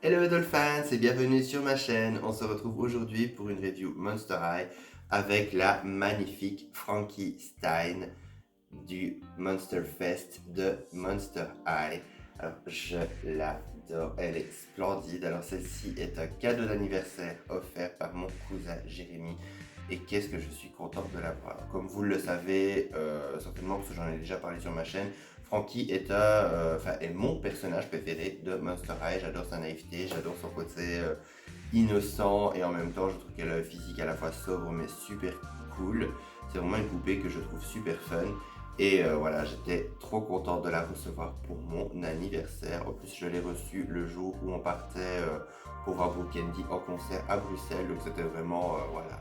Hello Dolphins et bienvenue sur ma chaîne. On se retrouve aujourd'hui pour une review Monster High avec la magnifique Frankie Stein du Monster Fest de Monster High. Alors je l'adore, elle est splendide. Alors celle-ci est un cadeau d'anniversaire offert par mon cousin Jérémy. Et qu'est-ce que je suis contente de l'avoir. Comme vous le savez, certainement parce que j'en ai déjà parlé sur ma chaîne, Frankie est mon personnage préféré de Monster High. J'adore sa naïveté, j'adore son côté innocent et en même temps je trouve qu'elle a un physique à la fois sobre mais super cool. C'est vraiment une poupée que je trouve super fun. Et voilà, j'étais trop contente de la recevoir pour mon anniversaire. En plus, je l'ai reçue le jour où on partait pour voir Brooke Candy en concert à Bruxelles. Donc c'était vraiment, voilà,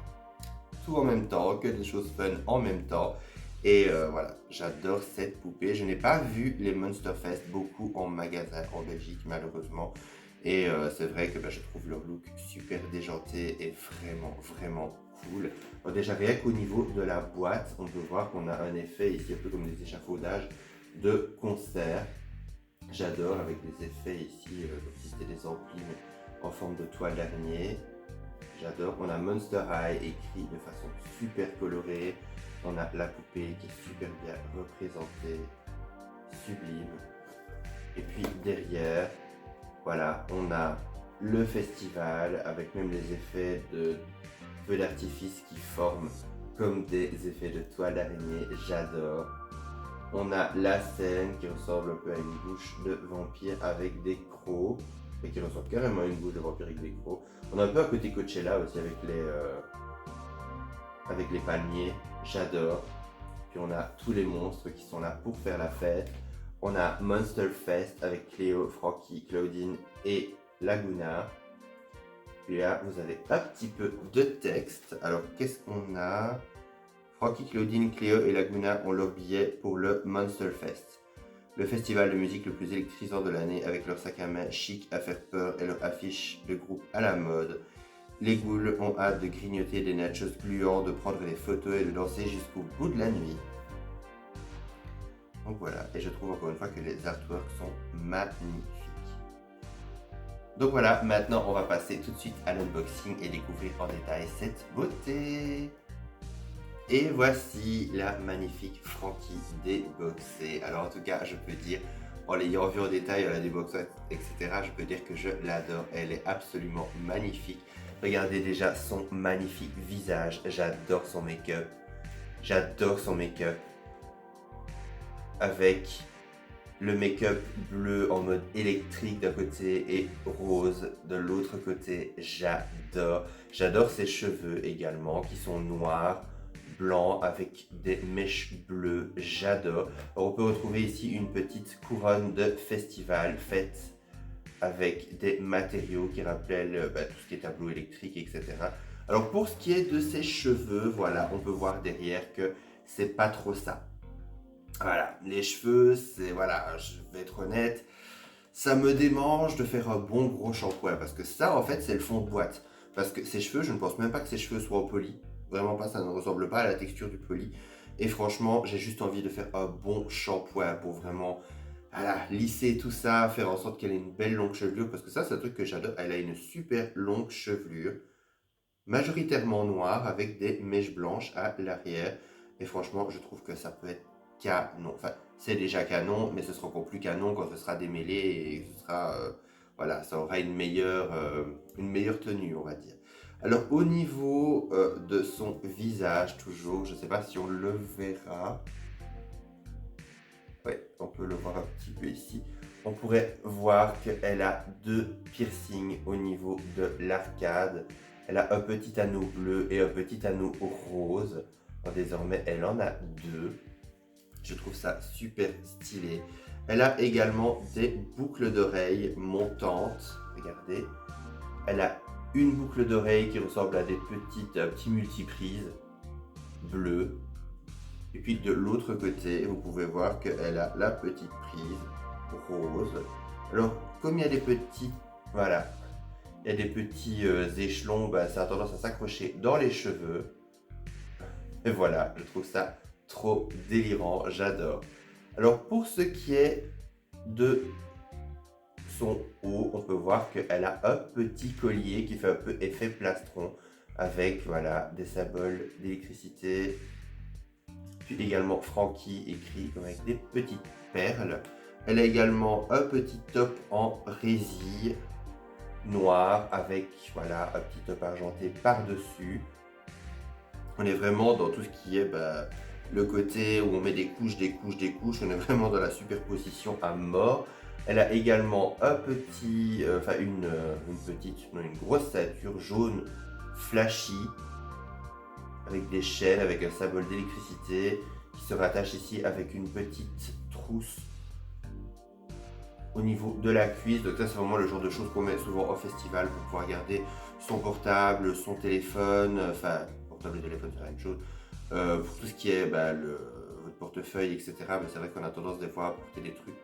tout en même temps, que des choses fun en même temps. Et voilà, j'adore cette poupée. Je n'ai pas vu les Monster Fest beaucoup en magasin en Belgique, malheureusement. Et c'est vrai que je trouve leur look super déjanté et vraiment, vraiment cool. Bon, déjà, rien qu'au niveau de la boîte, on peut voir qu'on a un effet ici, un peu comme des échafaudages de concert. J'adore avec des effets ici, comme si c'était des amplis, mais en forme de toile d'araignée. J'adore. On a Monster High écrit de façon super colorée. On a la poupée qui est super bien représentée, sublime. Et puis derrière, voilà, on a le festival avec même les effets de feux d'artifice qui forment comme des effets de toile d'araignée. J'adore. On a la scène qui ressemble un peu à une bouche de vampire avec des crocs, et qui ressemble carrément à une bouche de vampire avec des crocs. On a un peu un côté Coachella aussi avec les palmiers, j'adore. Puis on a tous les monstres qui sont là pour faire la fête. On a Monster Fest avec Cléo, Frankie, Claudine et Laguna. Puis là, vous avez un petit peu de texte. Alors, qu'est-ce qu'on a? Frankie, Claudine, Cléo et Laguna ont leur billet pour le Monster Fest, le festival de musique le plus électrisant de l'année avec leur sac à main chic à faire peur et leur affiche de groupe à la mode. Les ghouls ont hâte de grignoter des nachos gluants, de prendre des photos et de danser jusqu'au bout de la nuit. Donc voilà, et je trouve encore une fois que les artworks sont magnifiques. Donc voilà, maintenant on va passer tout de suite à l'unboxing et découvrir en détail cette beauté. Et voici la magnifique Frankie déboxée. Alors en tout cas, je peux dire, en l'ayant vue en détail, la déboxée, etc., je peux dire que je l'adore. Elle est absolument magnifique. Regardez déjà son magnifique visage. J'adore son make-up. J'adore son make-up. Avec le make-up bleu en mode électrique d'un côté et rose de l'autre côté. J'adore. J'adore ses cheveux également qui sont noirs, blanc avec des mèches bleues, j'adore. On peut retrouver ici une petite couronne de festival faite avec des matériaux qui rappellent tout ce qui est tableau électrique, etc. Alors pour ce qui est de ses cheveux, voilà, on peut voir derrière que c'est pas trop ça. Voilà, les cheveux, c'est, voilà, je vais être honnête, ça me démange de faire un bon gros shampoing parce que ça, en fait, c'est le fond de boîte. Parce que ses cheveux, je ne pense même pas que ses cheveux soient polis. Vraiment pas, ça ne ressemble pas à la texture du poli. Et franchement, j'ai juste envie de faire un bon shampoing pour vraiment, voilà, lisser tout ça, faire en sorte qu'elle ait une belle longue chevelure. Parce que ça, c'est un truc que j'adore. Elle a une super longue chevelure, majoritairement noire, avec des mèches blanches à l'arrière. Et franchement, je trouve que ça peut être canon. Enfin, c'est déjà canon, mais ce sera encore plus canon quand ce sera démêlé et ce sera, voilà, ça aura une meilleure tenue, on va dire. Alors, au niveau de son visage, toujours, je ne sais pas si on le verra. Ouais, on peut le voir un petit peu ici. On pourrait voir qu'elle a deux piercings au niveau de l'arcade. Elle a un petit anneau bleu et un petit anneau rose. Alors, désormais, elle en a deux. Je trouve ça super stylé. Elle a également des boucles d'oreilles montantes. Regardez. Elle a une boucle d'oreille qui ressemble à des petits multiprises bleues. Et puis de l'autre côté, vous pouvez voir qu'elle a la petite prise rose. Alors, comme il y a des petits, voilà, il y a des petits échelons, ça a tendance à s'accrocher dans les cheveux. Et voilà, je trouve ça trop délirant, j'adore. Alors pour ce qui est de son haut, on peut voir qu'elle a un petit collier qui fait un peu effet plastron avec voilà, des symboles d'électricité. Puis également Frankie écrit avec des petites perles. Elle a également un petit top en résille noir avec voilà, un petit top argenté par-dessus. On est vraiment dans tout ce qui est le côté où on met des couches, des couches, des couches. On est vraiment dans la superposition à mort. Elle a également un petit, une grosse ceinture jaune flashy avec des chaînes, avec un symbole d'électricité qui se rattache ici avec une petite trousse au niveau de la cuisse. Donc ça c'est vraiment le genre de choses qu'on met souvent au festival pour pouvoir garder son portable, son téléphone, enfin portable et téléphone c'est la même chose. Pour tout ce qui est votre portefeuille, etc. C'est vrai qu'on a tendance des fois à porter des trucs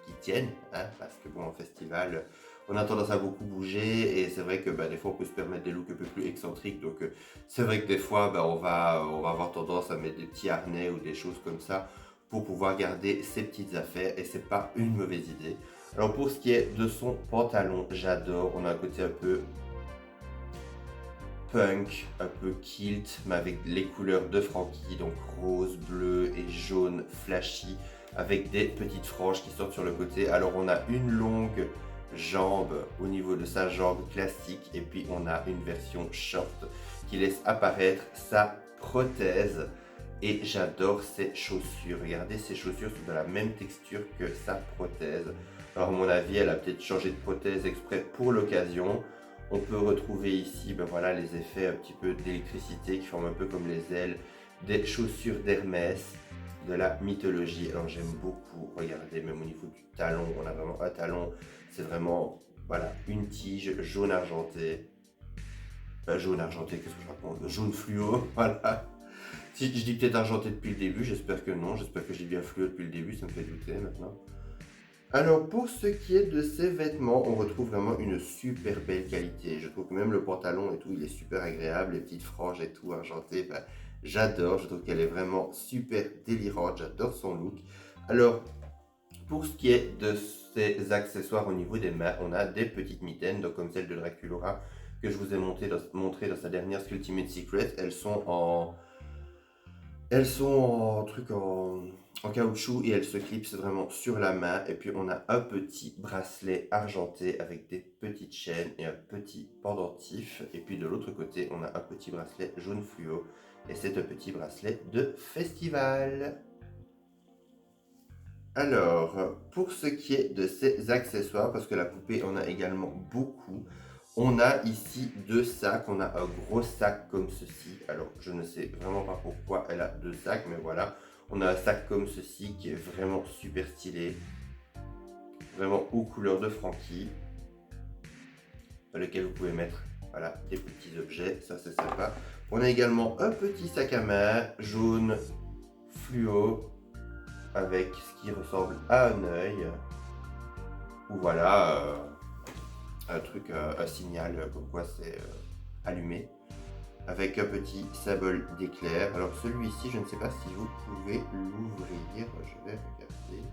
qui tiennent, hein, parce que bon, en festival, on a tendance à beaucoup bouger et c'est vrai que des fois on peut se permettre des looks un peu plus excentriques. Donc c'est vrai que des fois on va avoir tendance à mettre des petits harnais ou des choses comme ça pour pouvoir garder ses petites affaires et c'est pas une mauvaise idée. Alors pour ce qui est de son pantalon, j'adore. On a un côté un peu punk, un peu kilt, mais avec les couleurs de Frankie, donc rose, bleu et jaune flashy, avec des petites franges qui sortent sur le côté. Alors on a une longue jambe au niveau de sa jambe classique, et puis on a une version short qui laisse apparaître sa prothèse. Et j'adore ces chaussures. Regardez, ces chaussures sont de la même texture que sa prothèse. Alors à mon avis, elle a peut-être changé de prothèse exprès pour l'occasion. On peut retrouver ici voilà, les effets un petit peu d'électricité qui forment un peu comme les ailes des chaussures d'Hermès de la mythologie. Alors j'aime beaucoup, regardez, même au niveau du talon, on a vraiment un talon, c'est vraiment voilà, une tige jaune argenté. Jaune argenté, qu'est-ce que je raconte? Jaune fluo, voilà. Si je dis peut-être argenté depuis le début, j'espère que non, j'espère que j'ai bien fluo depuis le début, ça me fait douter maintenant. Alors pour ce qui est de ces vêtements, on retrouve vraiment une super belle qualité. Je trouve que même le pantalon et tout, il est super agréable, les petites franges et tout argenté, j'adore, je trouve qu'elle est vraiment super délirante, j'adore son look. Alors pour ce qui est de ces accessoires au niveau des mains, on a des petites mitaines, donc comme celle de Draculaura que je vous ai montré dans sa dernière Ultimate Secret. Elles sont en caoutchouc et elles se clipsent vraiment sur la main. Et puis on a un petit bracelet argenté avec des petites chaînes et un petit pendentif. Et puis de l'autre côté, on a un petit bracelet jaune fluo. Et c'est un petit bracelet de festival. Alors, pour ce qui est de ces accessoires, parce que la poupée en a également beaucoup, on a ici deux sacs. On a un gros sac comme ceci. Alors, je ne sais vraiment pas pourquoi elle a deux sacs, mais voilà. On a un sac comme ceci qui est vraiment super stylé. Vraiment aux couleurs de Frankie. Dans lequel vous pouvez mettre voilà, des petits objets. Ça, c'est sympa. On a également un petit sac à main jaune fluo avec ce qui ressemble à un œil. Ou voilà. Un truc, un signal comme quoi c'est allumé, avec un petit symbole d'éclair. Alors celui-ci, je ne sais pas si vous pouvez l'ouvrir, je vais regarder.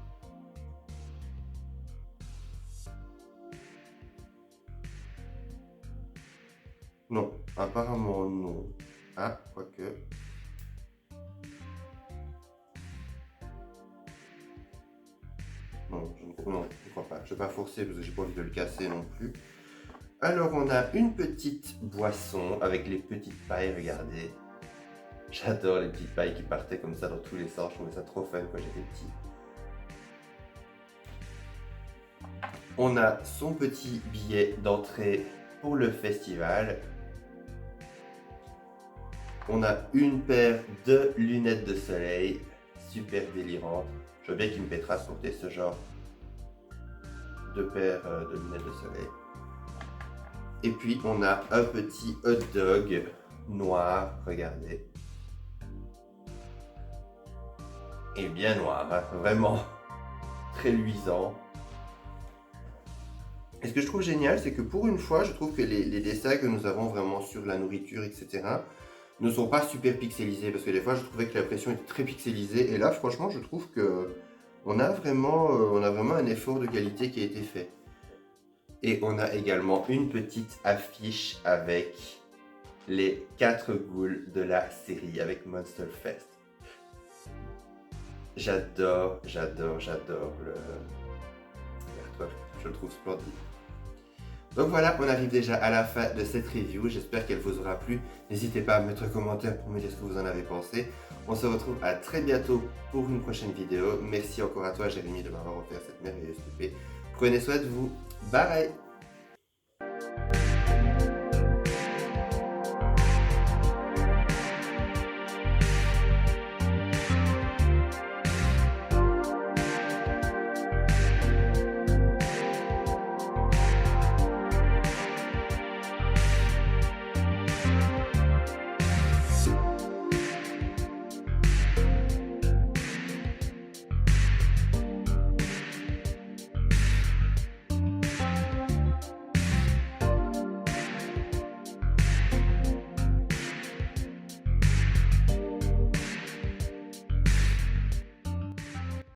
Non, apparemment non. Ah, quoique. Non, je ne crois pas. Je ne vais pas forcer parce que j'ai pas envie de le casser non plus. Alors on a une petite boisson avec les petites pailles, regardez. J'adore les petites pailles qui partaient comme ça dans tous les sens, je trouvais ça trop fun quand j'étais petit. On a son petit billet d'entrée pour le festival. On a une paire de lunettes de soleil, super délirantes. Je veux bien qu'il me pètera de porter ce genre de paire de lunettes de soleil. Et puis on a un petit hot dog noir, regardez. Et bien noir, hein, vraiment très luisant. Et ce que je trouve génial, c'est que pour une fois, je trouve que les dessins que nous avons vraiment sur la nourriture, etc., ne sont pas super pixelisés. Parce que des fois, je trouvais que l'impression était très pixelisée. Et là, franchement, je trouve que on a vraiment un effort de qualité qui a été fait. Et on a également une petite affiche avec les 4 ghouls de la série avec Monster Fest. J'adore le artwork, je le trouve splendide. Donc voilà, on arrive déjà à la fin de cette review, j'espère qu'elle vous aura plu. N'hésitez pas à mettre un commentaire pour me dire ce que vous en avez pensé. On se retrouve à très bientôt pour une prochaine vidéo. Merci encore à toi Jérémy de m'avoir offert cette merveilleuse poupée. Prenez soin de vous, bye!